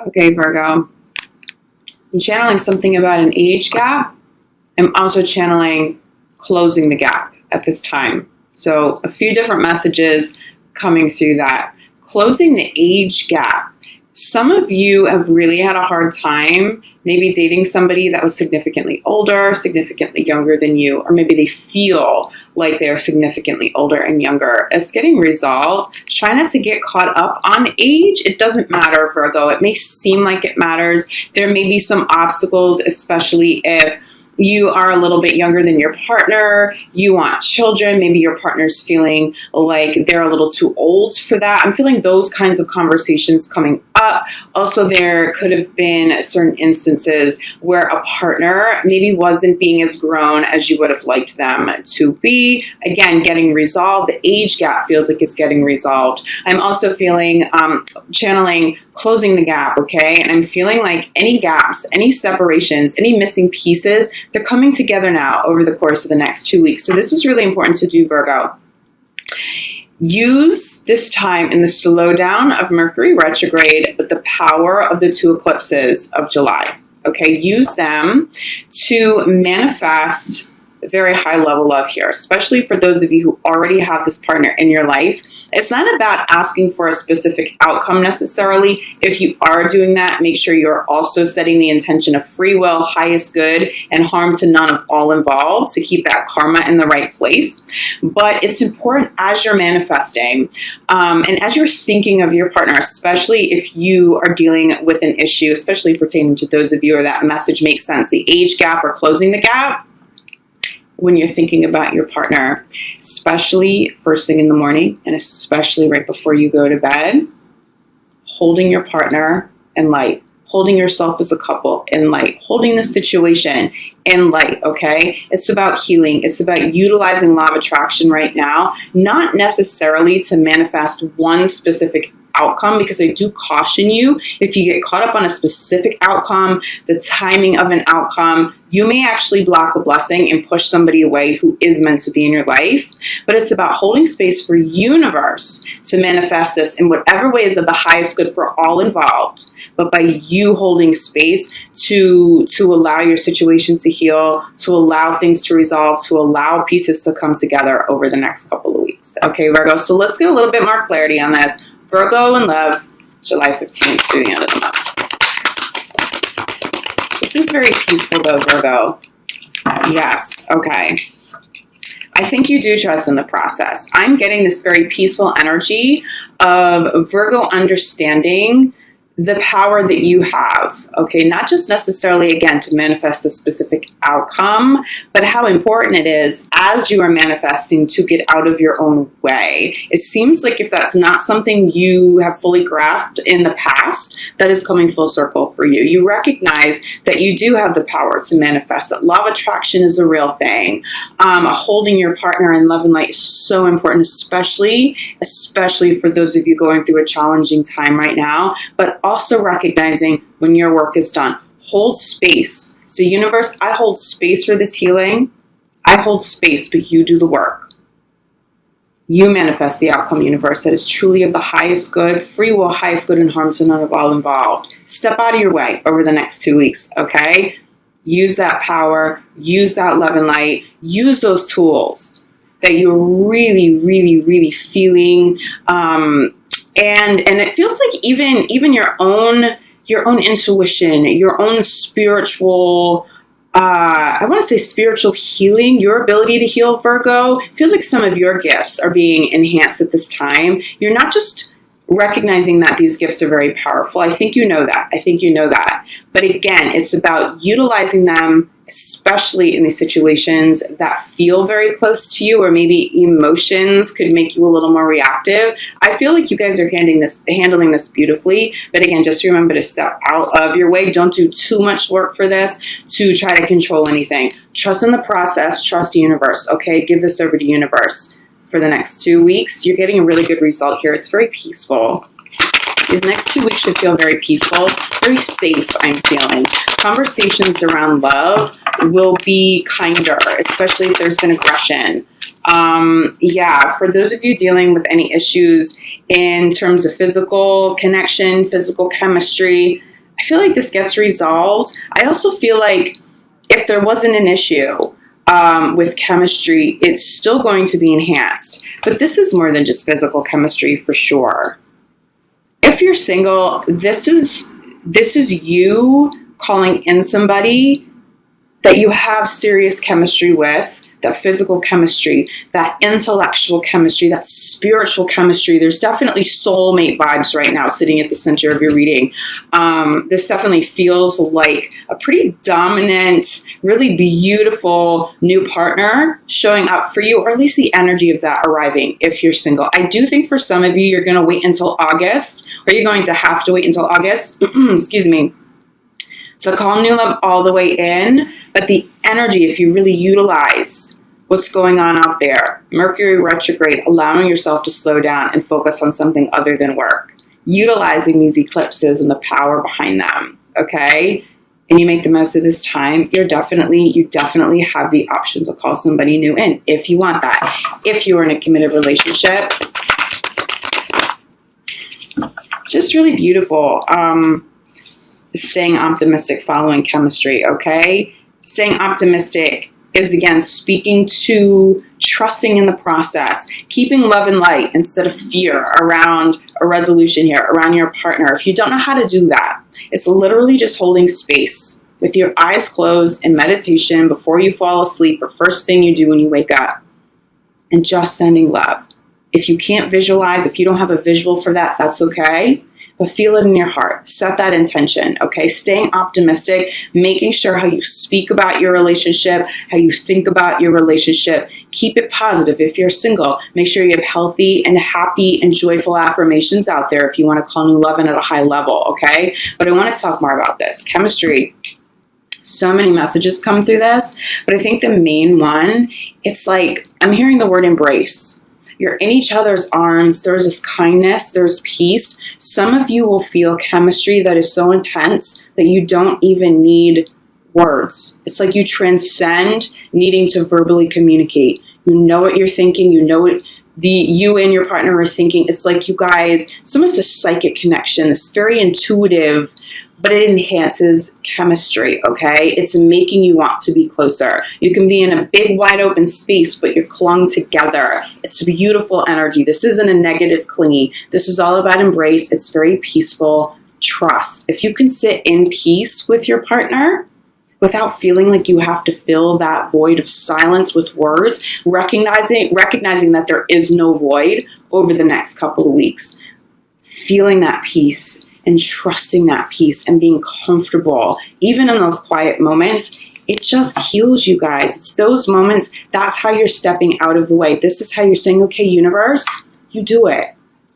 Okay, Virgo. I'm channeling something about an age gap. I'm also channeling closing the gap at this time. So a few different messages coming through that. Closing the age gap. Some of you have really had a hard time maybe dating somebody that was significantly older, significantly younger than you, or maybe they feel like they're significantly older and younger. It's getting resolved. Try not to get caught up on age. It doesn't matter, Virgo. It may seem like it matters. There may be some obstacles, especially if you are a little bit younger than your partner, you want children, maybe your partner's feeling like they're a little too old for that. I'm feeling those kinds of conversations coming up. Also, there could have been certain instances where a partner maybe wasn't being as grown as you would have liked them to be. Again, getting resolved. The age gap feels like it's getting resolved. I'm also feeling channeling closing the gap, okay? And I'm feeling like any gaps, any separations, any missing pieces, they're coming together now over the course of the next 2 weeks. So this is really important to do, Virgo. Use this time in the slowdown of Mercury retrograde, but the power of the 2 eclipses of July, okay? Use them to manifest a very high level love here, especially for those of you who already have this partner in your life. It's not about asking for a specific outcome necessarily. If you are doing that, make sure you're also setting the intention of free will, highest good, and harm to none of all involved to keep that karma in the right place. But it's important as you're manifesting and as you're thinking of your partner, especially if you are dealing with an issue, especially pertaining to those of you where that message makes sense, the age gap or closing the gap. When you're thinking about your partner, especially first thing in the morning and especially right before you go to bed, holding your partner in light, holding yourself as a couple in light, holding the situation in light, okay? It's about healing. It's about utilizing law of attraction right now, not necessarily to manifest one specific outcome, because I do caution you, if you get caught up on a specific outcome, the timing of an outcome, you may actually block a blessing and push somebody away who is meant to be in your life. But it's about holding space for universe to manifest this in whatever way is of the highest good for all involved. But by you holding space to allow your situation to heal, to allow things to resolve, to allow pieces to come together over the next couple of weeks. Okay, Virgo, so let's get a little bit more clarity on this. Virgo in love, July 15th through the end of the month. This is very peaceful though, Virgo. Yes, okay. I think you do trust in the process. I'm getting this very peaceful energy of Virgo understanding the power that you have, okay? Not just necessarily, again, to manifest a specific outcome, but how important it is as you are manifesting to get out of your own way. It seems like if that's not something you have fully grasped in the past, that is coming full circle for you. You recognize that you do have the power to manifest it. Law of attraction is a real thing. Holding your partner in love and light is so important, especially for those of you going through a challenging time right now, but also recognizing when your work is done. Hold space. So universe, I hold space for this healing. I hold space, but you do the work. You manifest the outcome, universe, that is truly of the highest good, free will, highest good, and harm to none of all involved. Step out of your way over the next 2 weeks, okay? Use that power, use that love and light, use those tools that you're really, really, really feeling, and it feels like even your own intuition, your own spiritual, I want to say spiritual healing, your ability to heal, Virgo, feels like some of your gifts are being enhanced at this time. You're not just recognizing that these gifts are very powerful. I think you know that. But again, it's about utilizing them, especially in these situations that feel very close to you, or maybe emotions could make you a little more reactive. I feel like you guys are handling this beautifully. But again, just remember to step out of your way. Don't do too much work for this to try to control anything. Trust in the process. Trust the universe. Okay, give this over to universe for the next 2 weeks. You're getting a really good result here. It's very peaceful. These next 2 weeks should feel very peaceful, very safe, I'm feeling. Conversations around love will be kinder, especially if there's been aggression. Yeah, for those of you dealing with any issues in terms of physical connection, physical chemistry, I feel like this gets resolved. I also feel like if there wasn't an issue with chemistry, it's still going to be enhanced. But this is more than just physical chemistry for sure. If you're single, this is you calling in somebody that you have serious chemistry with, that physical chemistry, that intellectual chemistry, that spiritual chemistry. There's definitely soulmate vibes right now sitting at the center of your reading. This definitely feels like a pretty dominant, really beautiful new partner showing up for you, or at least the energy of that arriving if you're single. I do think for some of you, you're going to wait until August, or you're going to have to wait until August, excuse me, to call new love all the way in. But the energy, if you really utilize what's going on out there, Mercury retrograde, allowing yourself to slow down and focus on something other than work, utilizing these eclipses and the power behind them, okay? And you make the most of this time, you definitely have the option to call somebody new in if you want that. If you're in a committed relationship, just really beautiful. Staying optimistic, following chemistry, okay? Staying optimistic is, again, speaking to trusting in the process, keeping love and light instead of fear around a resolution here, around your partner. If you don't know how to do that, it's literally just holding space with your eyes closed in meditation before you fall asleep, or first thing you do when you wake up, and just sending love. If you can't visualize, if you don't have a visual for that, that's okay. But feel it in your heart. Set that intention, okay? Staying optimistic, making sure how you speak about your relationship, how you think about your relationship. Keep it positive. If you're single, make sure you have healthy and happy and joyful affirmations out there if you want to call new love in at a high level, okay? But I want to talk more about this. Chemistry. So many messages come through this, but I think the main one, it's like, I'm hearing the word embrace. You're in each other's arms. There's this kindness. There's peace. Some of you will feel chemistry that is so intense that you don't even need words. It's like you transcend needing to verbally communicate. You know what you're thinking. You know what you and your partner are thinking. It's like you guys, it's almost a psychic connection. It's very intuitive, but it enhances chemistry, okay? It's making you want to be closer. You can be in a big, wide open space, but you're clung together. It's beautiful energy. This isn't a negative clingy. This is all about embrace. It's very peaceful trust. If you can sit in peace with your partner without feeling like you have to fill that void of silence with words, recognizing that there is no void over the next couple of weeks, feeling that peace and trusting that peace and being comfortable, even in those quiet moments, it just heals you guys. It's those moments, that's how you're stepping out of the way. This is how you're saying, okay, universe, you do it.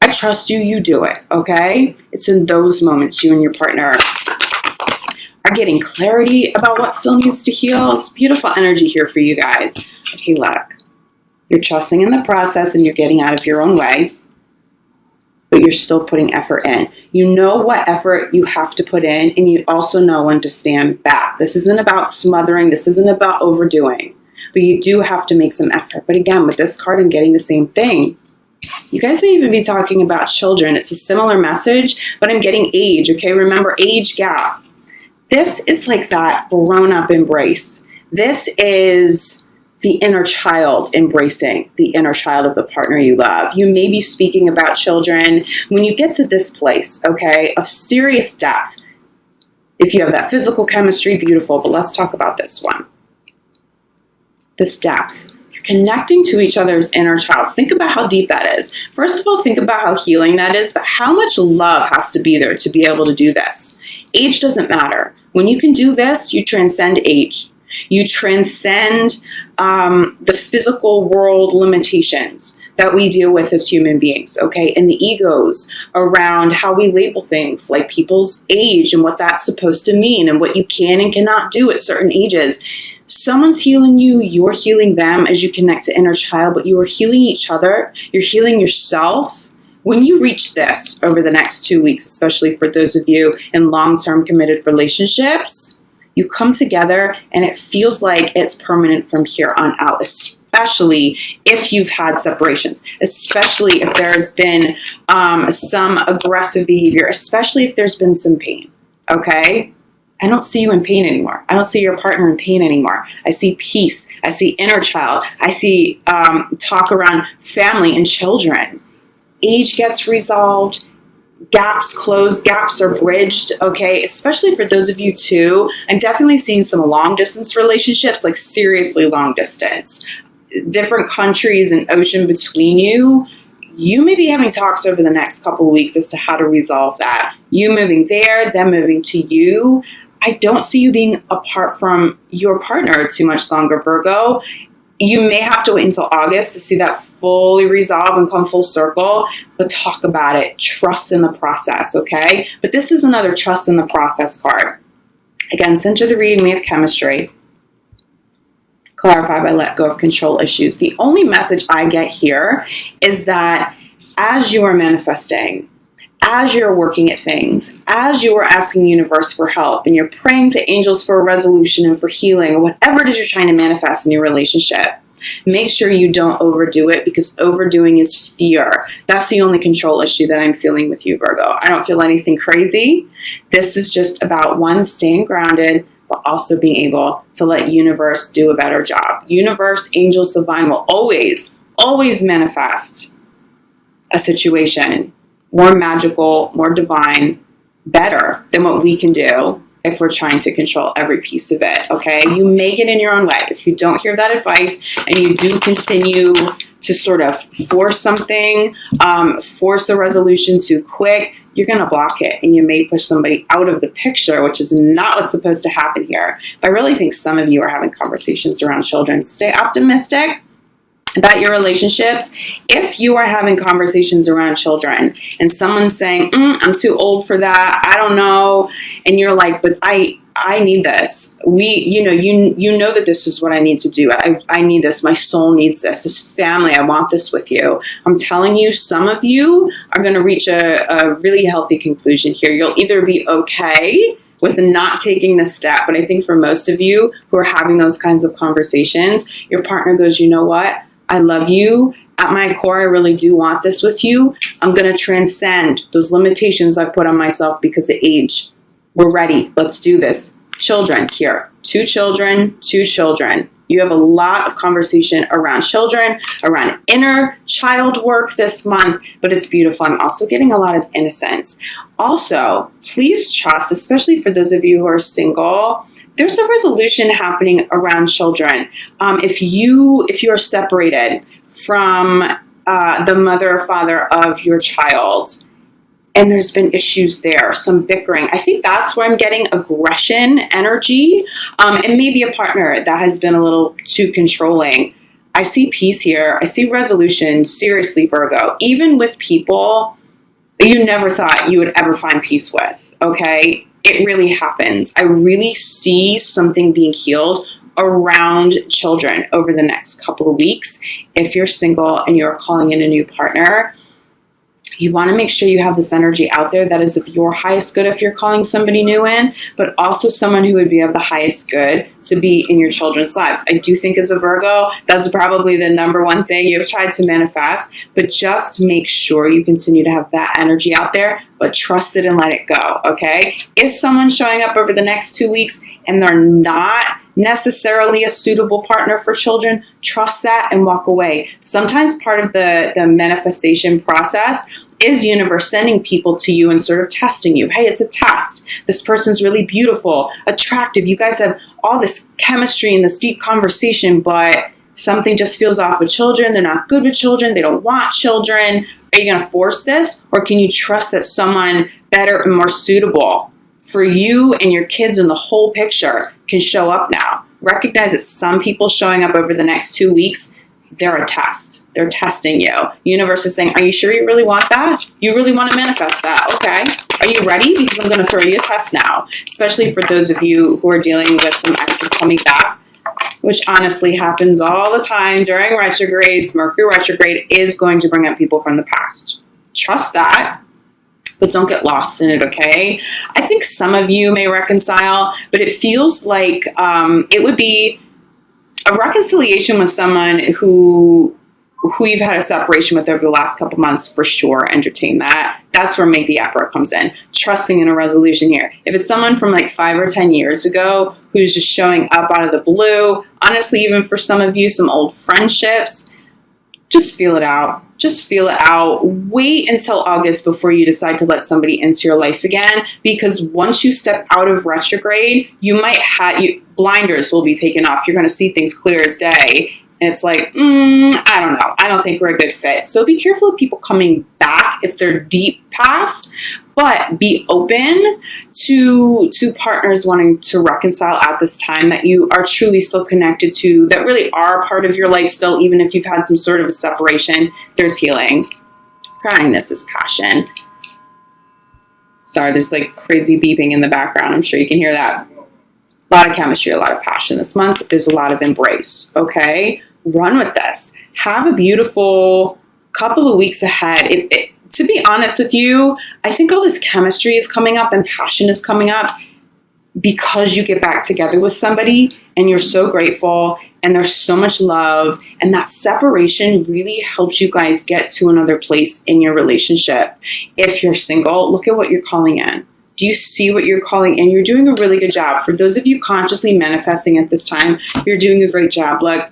I trust you, you do it, okay? It's in those moments you and your partner are getting clarity about what still needs to heal. It's beautiful energy here for you guys. Okay, look, you're trusting in the process and you're getting out of your own way, but you're still putting effort in. You know what effort you have to put in, and you also know when to stand back. This isn't about smothering. This isn't about overdoing, but you do have to make some effort. But again, with this card, I'm getting the same thing. You guys may even be talking about children. It's a similar message, but I'm getting age, okay? Remember, age gap. This is like that grown-up embrace. This is the inner child embracing the inner child of the partner you love. You may be speaking about children. When you get to this place, okay, of serious depth, if you have that physical chemistry, beautiful, but let's talk about this one. This depth. You're connecting to each other's inner child. Think about how deep that is. First of all, think about how healing that is, but how much love has to be there to be able to do this. Age doesn't matter. When you can do this, you transcend age. You transcend the physical world limitations that we deal with as human beings, okay? And the egos around how we label things like people's age and what that's supposed to mean and what you can and cannot do at certain ages. Someone's healing you, you're healing them as you connect to inner child, but you are healing each other, you're healing yourself. When you reach this over the next 2 weeks, especially for those of you in long-term committed relationships, you come together and it feels like it's permanent from here on out, especially if you've had separations, especially if there's been some aggressive behavior, especially if there's been some pain, okay? I don't see you in pain anymore. I don't see your partner in pain anymore. I see peace. I see inner child. I see talk around family and children. Age gets resolved. Gaps close, gaps are bridged, okay? Especially for those of you too. I'm definitely seeing some long distance relationships, like seriously long distance. Different countries and ocean between you. You may be having talks over the next couple of weeks as to how to resolve that. You moving there, them moving to you. I don't see you being apart from your partner too much longer, Virgo. You may have to wait until August to see that fully resolve and come full circle, but talk about it. Trust in the process, okay? But this is another trust in the process card. Again, center the reading, we have chemistry. Clarify by let go of control issues. The only message I get here is that as you are manifesting, as you're working at things, as you are asking the universe for help, and you're praying to angels for a resolution and for healing, or whatever it is you're trying to manifest in your relationship, make sure you don't overdo it, because overdoing is fear. That's the only control issue that I'm feeling with you, Virgo. I don't feel anything crazy. This is just about, one, staying grounded, but also being able to let universe do a better job. Universe, angels, divine will always manifest a situation more magical, more divine, better than what we can do if we're trying to control every piece of it, okay? You make it in your own way. If you don't hear that advice and you do continue to sort of force something, force a resolution too quick, you're going to block it, and you may push somebody out of the picture, which is not what's supposed to happen here. I really think some of you are having conversations around children. Stay optimistic about your relationships. If you are having conversations around children and someone's saying, I'm too old for that, I don't know, and you're like, but I need this. You know that this is what I need to do. I need this. My soul needs this family. I want this with you. I'm telling you, some of you are going to reach a really healthy conclusion here. You'll either be okay with not taking the step, but I think for most of you who are having those kinds of conversations, your partner goes, you know what? I love you. At my core, I really do want this with you. I'm going to transcend those limitations I've put on myself because of age. We're ready. Let's do this. Children here. Two children. You have a lot of conversation around children, around inner child work this month, but it's beautiful. I'm also getting a lot of innocence. Also, please trust, especially for those of you who are single, there's a resolution happening around children. If you are separated from the mother or father of your child, and there's been issues there, some bickering, I think that's where I'm getting aggression energy, and maybe a partner that has been a little too controlling. I see peace here. I see resolution. Seriously, Virgo, even with people you never thought you would ever find peace with, okay? It really happens. I really see something being healed around children over the next couple of weeks. If you're single and you're calling in a new partner, you want to make sure you have this energy out there that is of your highest good if you're calling somebody new in, but also someone who would be of the highest good to be in your children's lives. I do think as a Virgo, that's probably the number one thing you've tried to manifest, but just make sure you continue to have that energy out there, but trust it and let it go, okay? If someone's showing up over the next 2 weeks and they're not necessarily a suitable partner for children, trust that and walk away. Sometimes part of the manifestation process is universe sending people to you and sort of testing you. Hey, it's a test. This person's really beautiful, attractive. You guys have all this chemistry and this deep conversation, but something just feels off with children. They're not good with children. They don't want children. Are you going to force this? Or can you trust that someone better and more suitable for you and your kids and the whole picture can show up now? Recognize that some people showing up over the next 2 weeks, they're a test. They're testing you. Universe is saying, are you sure you really want that? You really want to manifest that? Okay. Are you ready? Because I'm going to throw you a test now, especially for those of you who are dealing with some exes coming back, which honestly happens all the time during retrogrades. Mercury retrograde is going to bring up people from the past. Trust that, but don't get lost in it, okay? I think some of you may reconcile, but it feels like it would be a reconciliation with someone who you've had a separation with over the last couple months, for sure, entertain that. That's where make the effort comes in. Trusting in a resolution here. If it's someone from like 5 or 10 years ago who's just showing up out of the blue, honestly, even for some of you, some old friendships, just feel it out. Just feel it out. Wait until August before you decide to let somebody into your life again, because once you step out of retrograde, you might have, blinders will be taken off. You're going to see things clear as day. And it's like, I don't know. I don't think we're a good fit. So be careful of people coming back if they're deep past, but be open to partners wanting to reconcile at this time that you are truly still connected to, that really are part of your life still, even if you've had some sort of a separation. There's healing. Groundingness is passion. Sorry, there's like crazy beeping in the background. I'm sure you can hear that. A lot of chemistry, a lot of passion this month, but there's a lot of embrace, okay? Run with this. Have a beautiful couple of weeks ahead. To be honest with you, I think all this chemistry is coming up and passion is coming up because you get back together with somebody and you're so grateful and there's so much love, and that separation really helps you guys get to another place in your relationship. If you're single, look at what you're calling in. Do you see what you're calling in? You're doing a really good job. For those of you consciously manifesting at this time, you're doing a great job. Look,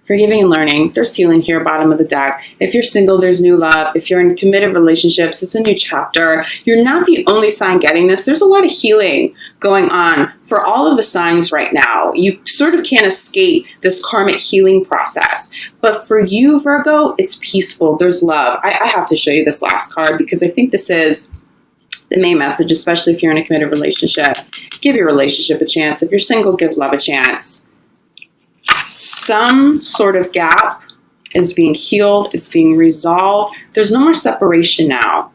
forgiving and learning, there's healing here, bottom of the deck. If you're single, there's new love. If you're in committed relationships, it's a new chapter. You're not the only sign getting this. There's a lot of healing going on for all of the signs right now. You sort of can't escape this karmic healing process. But for you, Virgo, it's peaceful. There's love. I have to show you this last card because I think this is the main message, especially if you're in a committed relationship. Give your relationship a chance. If you're single, give love a chance. Some sort of gap is being healed. It's being resolved. There's no more separation now.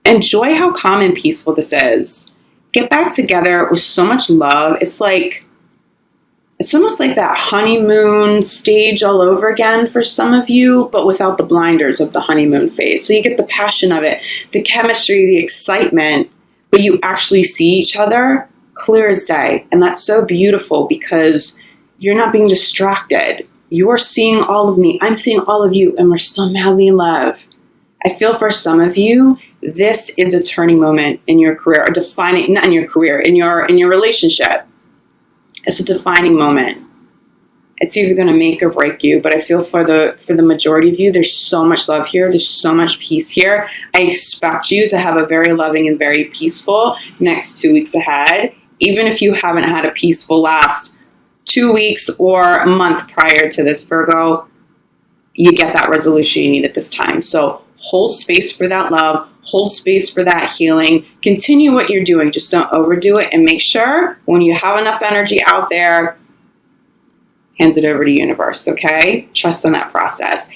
Enjoy how calm and peaceful this is. Get back together with so much love. It's almost like that honeymoon stage all over again for some of you, but without the blinders of the honeymoon phase. So you get the passion of it, the chemistry, the excitement, but you actually see each other clear as day. And that's so beautiful because you're not being distracted. You're seeing all of me. I'm seeing all of you, and we're still madly in love. I feel for some of you, this is a turning moment in your career, or defining, not in your career, in your relationship. It's a defining moment. It's either going to make or break you, but I feel for the majority of you, there's so much love here. There's so much peace here. I expect you to have a very loving and very peaceful next 2 weeks ahead. Even if you haven't had a peaceful last 2 weeks or a month prior to this, Virgo, you get that resolution you need at this time. So hold space for that love. Hold space for that healing. Continue what you're doing. Just don't overdo it. And make sure when you have enough energy out there, hands it over to the universe, okay? Trust in that process.